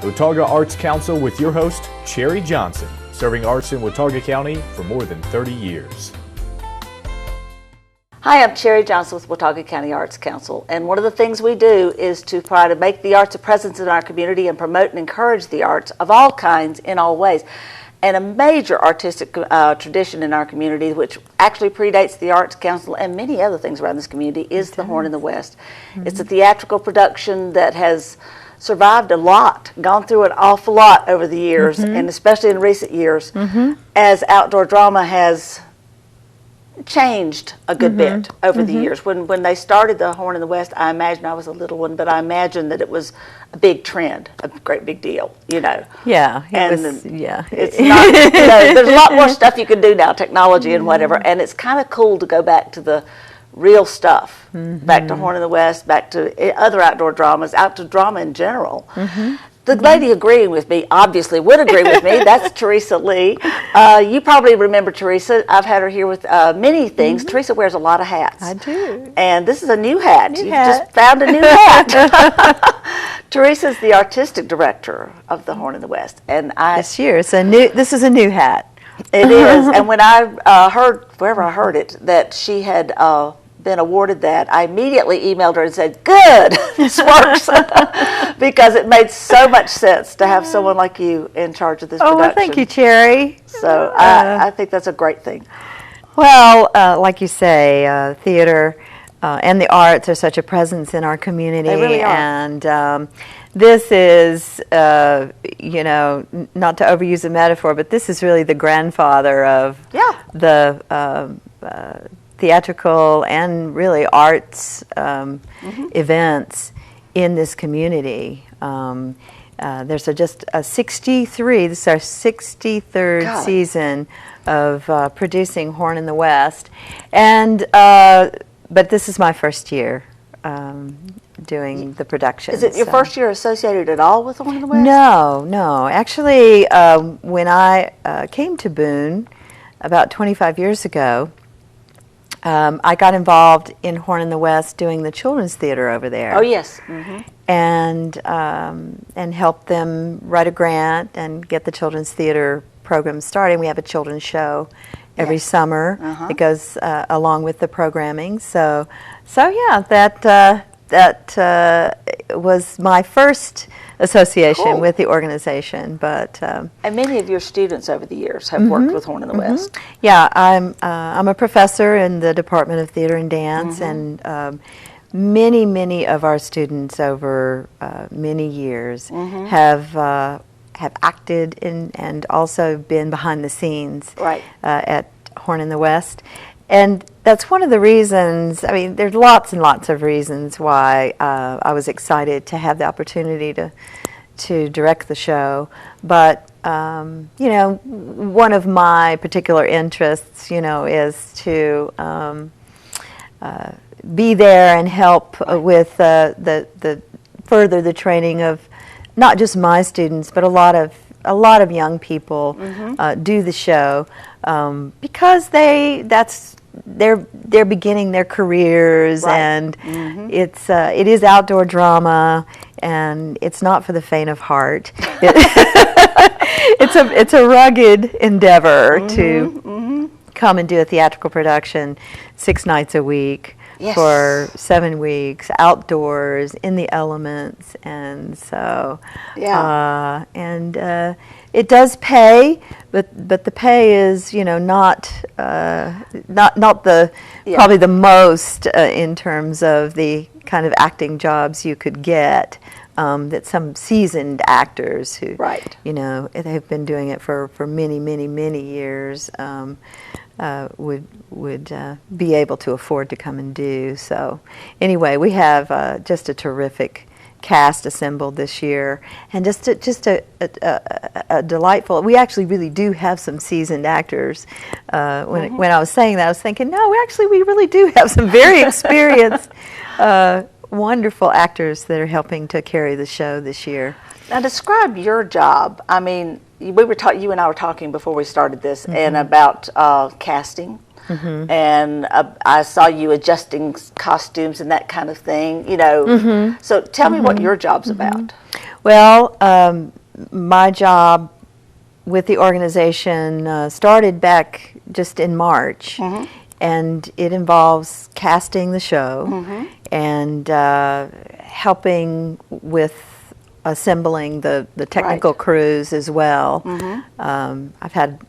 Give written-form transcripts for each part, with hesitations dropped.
Watauga Arts Council with your host, Cherry Johnson, serving arts in Watauga County for more than 30 years. Hi, I'm Cherry Johnson with Watauga County Arts Council, and one of the things we do is to try to make the arts a presence in our community and promote and encourage the arts of all kinds in all ways. And a major artistic tradition in our community, which actually predates the Arts Council and many other things around this community, is the Horn in the West. Mm-hmm. It's a theatrical production that has survived a lot, gone through an awful lot over the years, and especially in recent years, as outdoor drama has changed a good bit over the years. When they started the Horn in the West, I imagine I was a little one, but I imagine that it was a big trend, a great big deal, you know. Yeah, it's not, you know, there's a lot more stuff you can do now, technology and whatever, and it's kind of cool to go back to the real stuff, back to Horn in the West, back to other outdoor dramas, outdoor drama in general. The lady agreeing with me obviously would agree with me. That's Teresa Lee. You probably remember Teresa. I've had her here with many things. Teresa wears a lot of hats. I do. And this is a new hat. You've just found a new hat. Teresa's the artistic director of the Horn in the West. And this year, this is a new hat. It is. And when I heard, wherever I heard it, that she had been awarded that, I immediately emailed her and said, good, this works, because it made so much sense to have someone like you in charge of this production. Well, thank you, Cherry. So I think that's a great thing. Well, like you say, theater and the arts are such a presence in our community. They really are. And this is, you know, not to overuse a metaphor, but this is really the grandfather of the theatrical and really arts events in this community. There's just a 63, this is our 63rd season of producing Horn in the West. And, but this is my first year doing the production. Is it your first year associated at all with Horn in the West? No. Actually, when I came to Boone about 25 years ago, I got involved in Horn in the West doing the children's theater over there. Oh, yes. And helped them write a grant and get the children's theater program started. We have a children's show every summer that goes along with the programming. So yeah, that was my first association with the organization. But and many of your students over the years have worked with Horn in the West. Yeah, I'm a professor in the Department of Theater and Dance, and many of our students over many years have acted in and also been behind the scenes at Horn in the West. And that's one of the reasons, I mean, there's lots and lots of reasons why I was excited to have the opportunity to direct the show. But, you know, one of my particular interests, you know, is to be there and help with the further the training of not just my students, but a lot of young people do the show because they're beginning their careers, and it is outdoor drama, and it's not for the faint of heart. It's a rugged endeavor to come and do a theatrical production 6 nights a week. For 7 weeks, outdoors, in the elements, and so it does pay, but the pay is, you know, not the probably the most in terms of the kind of acting jobs you could get that some seasoned actors who you know, they've been doing it for many years would be able to afford to come and do. So anyway, we have just a terrific cast assembled this year, and just a delightful. We actually really do have some seasoned actors. When I was saying that, I was thinking, no, we really do have some very experienced, wonderful actors that are helping to carry the show this year. Now, describe your job. I mean, you and I were talking before we started this, and about casting. And I saw you adjusting costumes and that kind of thing, you know. So tell me what your job's about. Well, my job with the organization started back just in March, and it involves casting the show and helping with assembling the technical crews as well. I've had,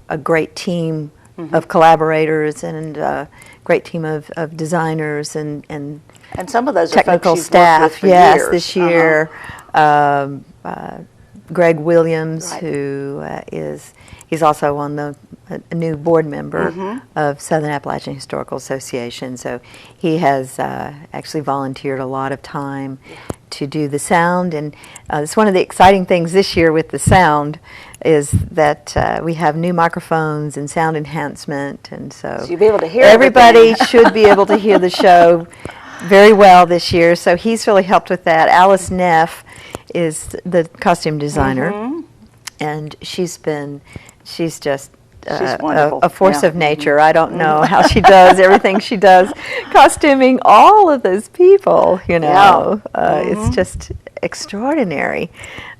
a great team of collaborators and a great team of designers and some of those technical are folks you've staff. worked with for Yes, years. this year. Greg Williams, Right. who he's also on a new board member of Southern Appalachian Historical Association. So he has actually volunteered a lot of time to do the sound. And it's one of the exciting things this year with the sound is that we have new microphones and sound enhancement. And so you'll be able to hear everybody everything. should be able to hear the show very well this year. So he's really helped with that. Alice Neff is the costume designer, and she's just She's wonderful. a force Yeah. of nature. I don't know how she does everything she does, costuming all of those people. It's just extraordinary.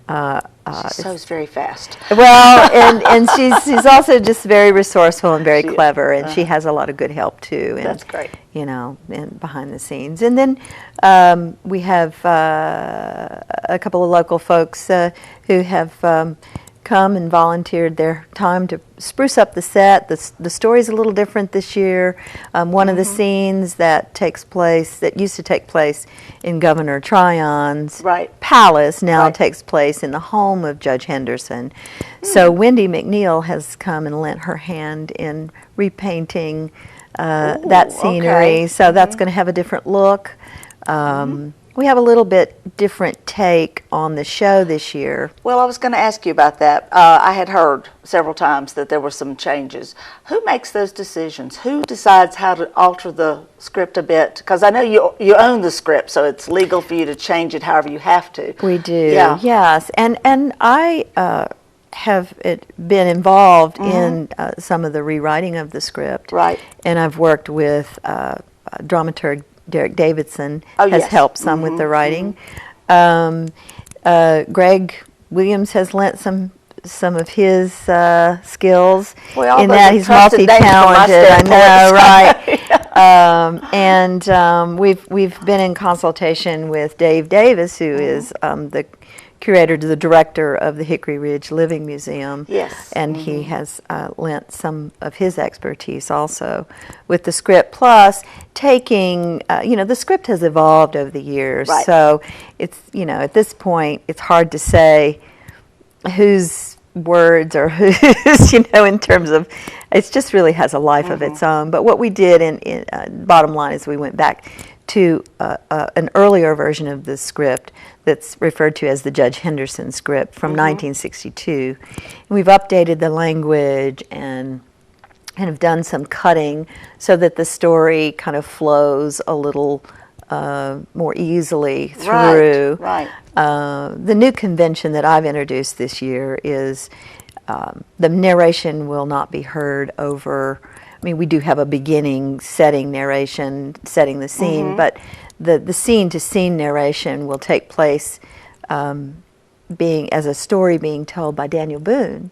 She sews very fast. Well, and she's also just very resourceful and very She is. clever, and she has a lot of good help too. And, That's great. And behind the scenes. And then we have a couple of local folks who have come and volunteered their time to spruce up the set. The story's a little different this year. One of the scenes that used to take place in Governor Tryon's palace now takes place in the home of Judge Henderson. So Wendy McNeil has come and lent her hand in repainting that scenery. Okay. So that's going to have a different look. We have a little bit different take on the show this year. Well, I was going to ask you about that. I had heard several times that there were some changes. Who makes those decisions? Who decides how to alter the script a bit? Because I know you own the script, so it's legal for you to change it however you have to. We do, Yeah. yes. And I have been involved in some of the rewriting of the script. Right. And I've worked with dramaturg Derek Davidson Oh, has yes. helped some with the writing. Greg Williams has lent some of his skills Well, in that he's multi-talented. I know, right? And we've been in consultation with Dave Davis, who is the curator to the director of the Hickory Ridge Living Museum. Yes. And he has lent some of his expertise also with the script, plus taking, the script has evolved over the years. Right. So it's, at this point, it's hard to say whose words or whose, in terms of, it just really has a life of its own. But what we did in bottom line is we went back to an earlier version of the script that's referred to as the Judge Henderson script from 1962. And we've updated the language and have done some cutting so that the story kind of flows a little more easily through. Right. The new convention that I've introduced this year is the narration will not be heard over. I mean, we do have a beginning setting narration, setting the scene, but the scene-to-scene narration will take place as a story being told by Daniel Boone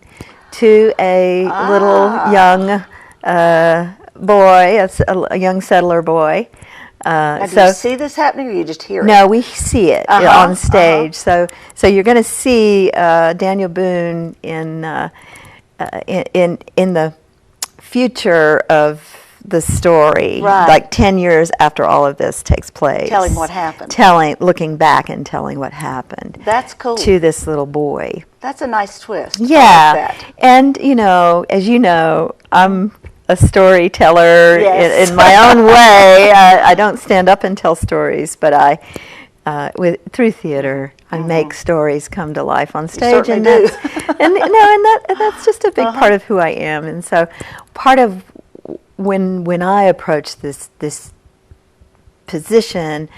to a little young boy, a young settler boy. Now, do you see this happening, or you just hear it? No, we see it on stage. So you're going to see Daniel Boone in the future of the story, Right. like 10 years after all of this takes place. Telling what happened. Looking back and telling what happened. That's cool. To this little boy. That's a nice twist. I Yeah. like that. And, as you know, I'm a storyteller Yes. in my own way. I don't stand up and tell stories, but through theater, I make stories come to life on stage. certainly and do. that's just a big part of who I am. And so part of when I approached this position,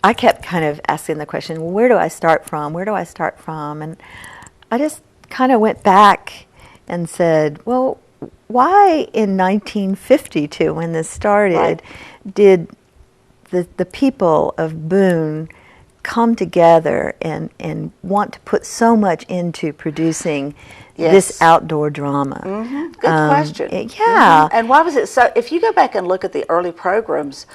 I kept kind of asking the question, well, where do I start from? Where do I start from? And I just kind of went back and said, well, why in 1952, when this started, did the people of Boone come together and want to put so much into producing this outdoor drama? Good question. Yeah. And why was it so? If you go back and look at the early programs,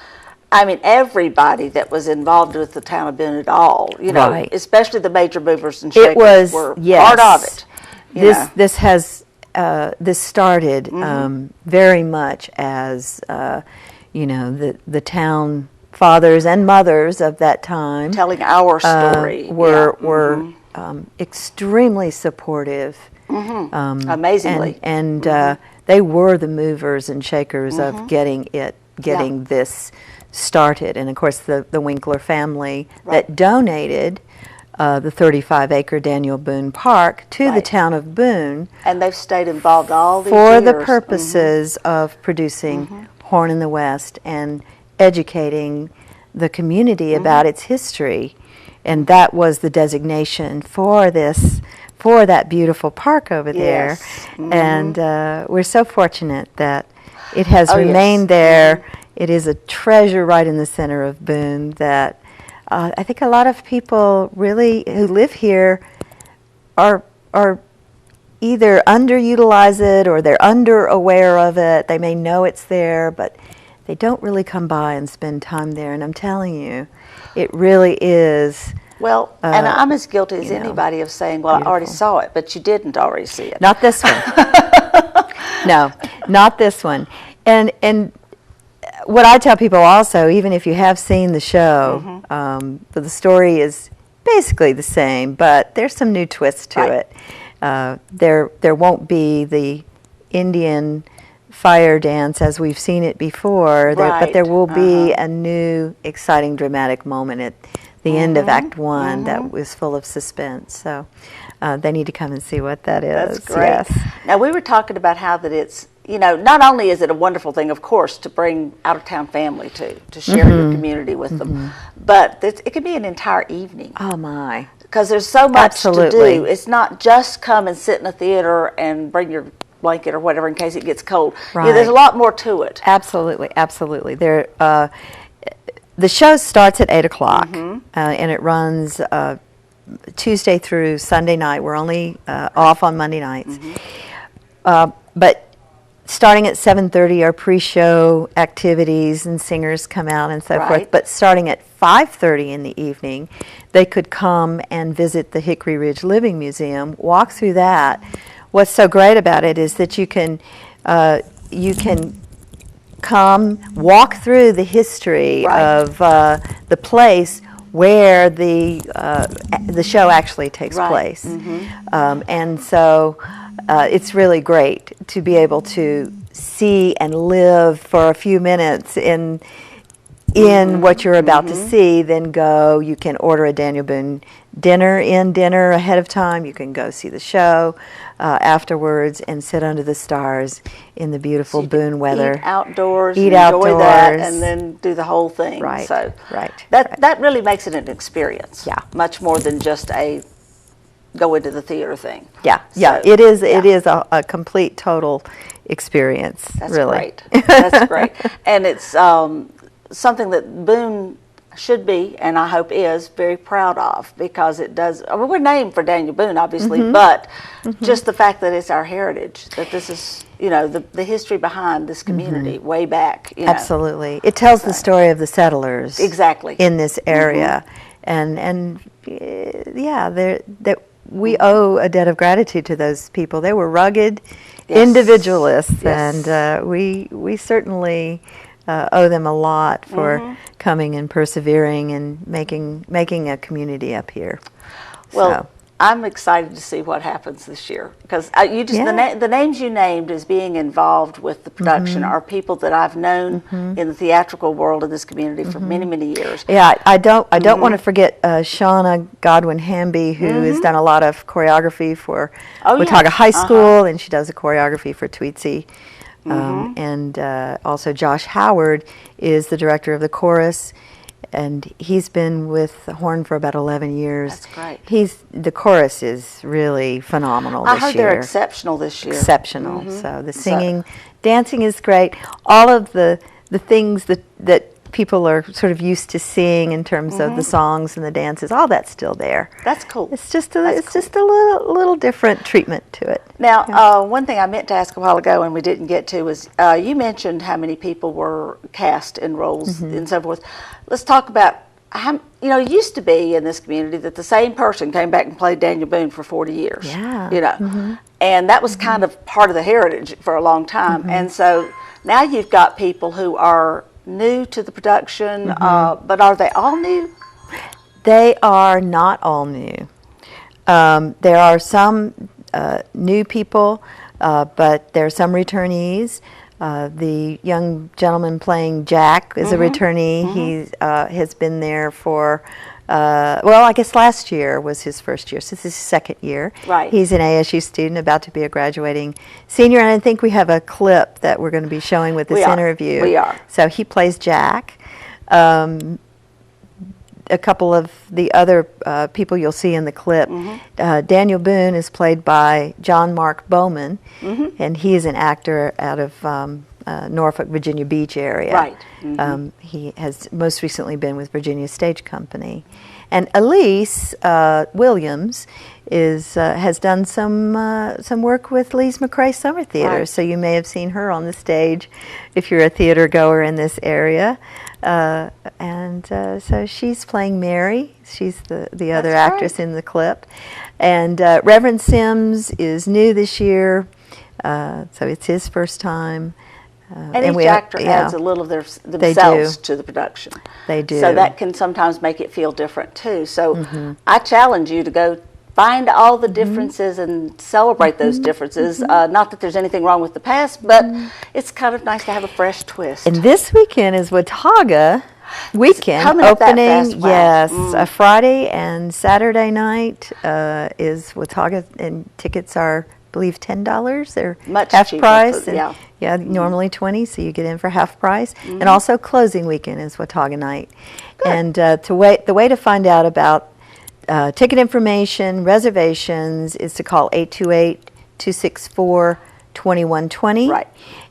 I mean, everybody that was involved with the town of Boone at all, you know, Right. especially the major movers and shakers It was, were yes. part of it. This started very much as the town fathers and mothers of that time Telling our story. were extremely supportive. Amazingly. And they were the movers and shakers of getting this started. And of course the Winkler family that donated the 35-acre Daniel Boone Park to the town of Boone. And they've stayed involved all these for years. the purposes of producing Horn in the West and educating the community about its history. And that was the designation for that beautiful park over there. And we're so fortunate that it has remained there. It is a treasure right in the center of Boone that I think a lot of people really who live here are either underutilize it or they're under aware of it. They may know it's there, but they don't really come by and spend time there. And I'm telling you, it really is. Well, and I'm as guilty as anybody of saying, well, beautiful. I already saw it, but you didn't already see it. Not this one. No, not this one. And what I tell people also, even if you have seen the show, the story is basically the same, but there's some new twists to it. There won't be the Indian fire dance as we've seen it before, but there will be a new, exciting, dramatic moment at the end of Act 1 that was full of suspense. So they need to come and see what that is. That's great. Yes. Now, we were talking about how that it's, not only is it a wonderful thing, of course, to bring out-of-town family to share your community with them, but it can be an entire evening. Oh, my. Because there's so much to do. It's not just come and sit in a theater and bring your blanket or whatever in case it gets cold. Right. Yeah, there's a lot more to it. Absolutely, absolutely. The show starts at 8 o'clock, and it runs Tuesday through Sunday night. We're only off on Monday nights. But starting at 7:30 are pre-show activities and singers come out and so forth. But starting at 5:30 in the evening, they could come and visit the Hickory Ridge Living Museum, walk through that. What's so great about it is that you can come, walk through the history of the place where the show actually takes place. And so it's really great to be able to see and live for a few minutes in what you're about to see, then go. You can order a Daniel Boone dinner ahead of time. You can go see the show afterwards and sit under the stars in the beautiful Boone weather. Eat outdoors, enjoy that, and then do the whole thing. Right, so right. That really makes it an experience. Yeah. Much more than just a go into the theater thing. Yeah, So, it is a complete, total experience. That's really. great. That's great. And it's something that Boone should be, and I hope is, very proud of, because it does. I mean, we're named for Daniel Boone, obviously, but just the fact that it's our heritage, that this is, the history behind this community way back. Absolutely, it tells the story of the settlers exactly in this area, and that we owe a debt of gratitude to those people. They were rugged individualists, and we certainly owe them a lot for coming and persevering and making a community up here. Well, I'm excited to see what happens this year, because the names you named as being involved with the production are people that I've known in the theatrical world of this community for many, many years. Yeah, I don't want to forget Shauna Godwin-Hamby, who has done a lot of choreography for Watauga High School, and she does the choreography for Tweetsie. And also Josh Howard is the director of the chorus, and he's been with the Horn for about 11 years. That's great. The chorus is really phenomenal this year. I heard they're exceptional this year. Exceptional. So the singing, dancing is great. All of the things that people are sort of used to seeing in terms of the songs and the dances. All that's still there. That's cool. It's just a little different treatment to it. Now, one thing I meant to ask a while ago and we didn't get to was you mentioned how many people were cast in roles and so forth. Let's talk about how, it used to be in this community that the same person came back and played Daniel Boone for 40 years. Yeah. And that was kind of part of the heritage for a long time. And so now you've got people who are new to the production, but are they all new? They are not all new. There are some new people, but there are some returnees. The young gentleman playing Jack is a returnee. He has been there for, I guess last year was his first year, so this is his second year. Right. He's an ASU student about to be a graduating senior, and I think we have a clip that we're going to be showing with this interview. We are. So he plays Jack. A couple of the other people you'll see in the clip. Daniel Boone is played by John Mark Bowman, and he is an actor out of Norfolk, Virginia Beach area. Right. He has most recently been with Virginia Stage Company. And Elise Williams has done some work with Lee's McRae Summer Theater, Right. so you may have seen her on the stage if you're a theater goer in this area. So she's playing Mary. She's the other actress in the clip. And Reverend Sims is new this year, so it's his first time. And each actor adds a little of themselves to the production. They do. So that can sometimes make it feel different too. So I challenge you to go find all the differences and celebrate those differences. Not that there's anything wrong with the past, but it's kind of nice to have a fresh twist. And this weekend is Watauga weekend coming up that opening. fast. Wow. Yes, a Friday and Saturday night is Watauga, and tickets are, I believe, $10. They're Much half cheaper, price. yeah. Normally $20, so you get in for half price. And also closing weekend is Watauga night. Good. And the way to find out about ticket information, reservations, is to call 828-264-2120. Right.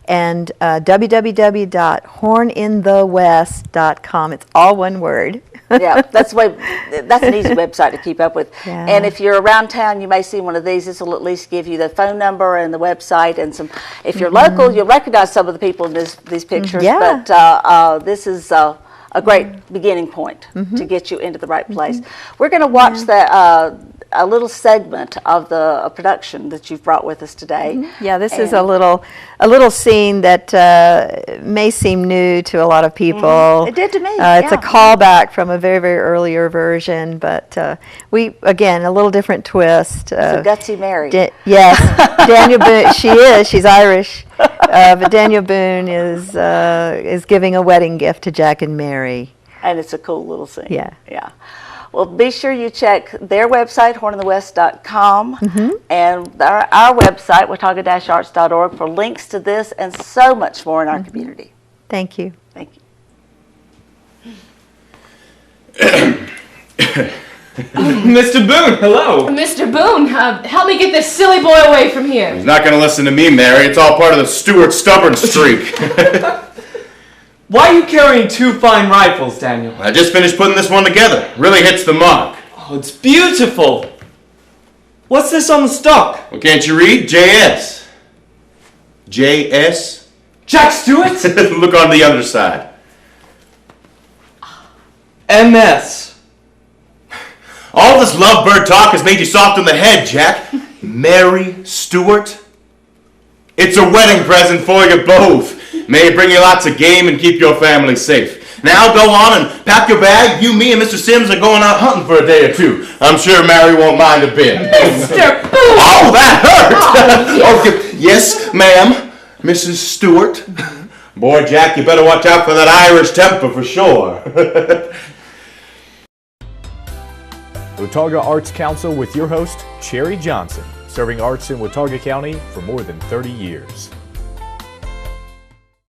And www.horninthewest.com. It's all one word. Yeah, that's an easy website to keep up with. Yeah. And if you're around town, you may see one of these. This will at least give you the phone number and the website and some. If you're local, you'll recognize some of the people in these pictures. Yeah. But this is a great beginning point to get you into the right place. We're going to watch a little segment of the production that you've brought with us today. Yeah, this is a little scene that may seem new to a lot of people. It did to me. It's a callback from a very, very earlier version, but we, again, a little different twist. It's a gutsy Mary. Yes, Daniel Boone. She's Irish, but Daniel Boone is giving a wedding gift to Jack and Mary. And it's a cool little scene. Yeah. Well, be sure you check their website, horninthewest.com, and our website, watauga-arts.org, for links to this and so much more in our community. Thank you. Thank you. Mr. Boone, hello. Mr. Boone, help me get this silly boy away from here. He's not going to listen to me, Mary. It's all part of the Stewart stubborn streak. Why are you carrying two fine rifles, Daniel? I just finished putting this one together. Really hits the mark. Oh, it's beautiful. What's this on the stock? Well, can't you read? JS. JS? Jack Stewart? Look on the other side. MS. All this lovebird talk has made you soft in the head, Jack. Mary Stewart? It's a wedding present for you both. May it bring you lots of game and keep your family safe. Now go on and pack your bag. You, me, and Mr. Sims are going out hunting for a day or two. I'm sure Mary won't mind a bit. Mr. Boone! Oh, that hurt! Okay. Yes, ma'am. Mrs. Stewart. Boy, Jack, you better watch out for that Irish temper for sure. Watauga Arts Council with your host, Cherry Johnson, serving arts in Watauga County for more than 30 years.